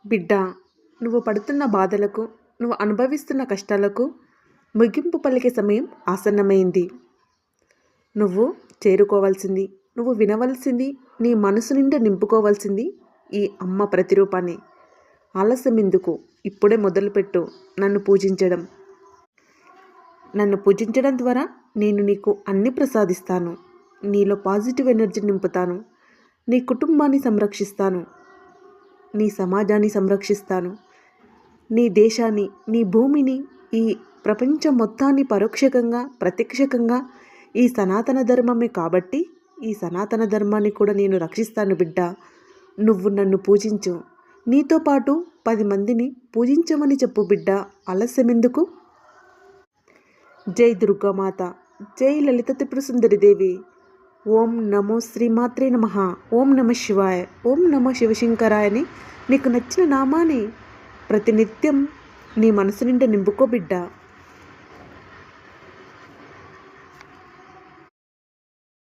బిడ్డ, నువ్వు పడుతున్న బాధలకు, నువ్వు అనుభవిస్తున్న కష్టాలకు ముగింపు పలికే సమయం ఆసన్నమైంది. నువ్వు చేరుకోవాల్సింది, నువ్వు వినవలసింది, నీ మనసు నిండా నింపుకోవాల్సింది ఈ అమ్మ ప్రతిరూపాన్ని. ఆలస్యం ఎందుకు? ఇప్పుడే మొదలుపెట్టు నన్ను పూజించడం. నన్ను పూజించడం ద్వారా నేను నీకు అన్ని ప్రసాదిస్తాను. నీలో పాజిటివ్ ఎనర్జీ నింపుతాను. నీ కుటుంబాన్ని సంరక్షిస్తాను. నీ సమాజాన్ని సంరక్షిస్తాను. నీ దేశాన్ని, నీ భూమిని, ఈ ప్రపంచం మొత్తాన్ని పరోక్షకంగా ప్రత్యక్షకంగా ఈ సనాతన ధర్మమే కాబట్టి ఈ సనాతన ధర్మాన్ని కూడా నేను రక్షిస్తాను బిడ్డ. నువ్వు నన్ను పూజించు. నీతో పాటు 10 మందిని పూజించమని చెప్పు బిడ్డ. ఆలస్యమెందుకు? జై దుర్గామాత, జై లలిత త్రిపుర సుందరి దేవి. ఓం నమో శ్రీమాత్రే నమః. ఓం నమ శివాయ. ఓం నమో శివశంకరాయ అని నీకు నచ్చిన నామాన్ని ప్రతినిత్యం నీ మనసు నిండా నింపుకో బిడ్డ.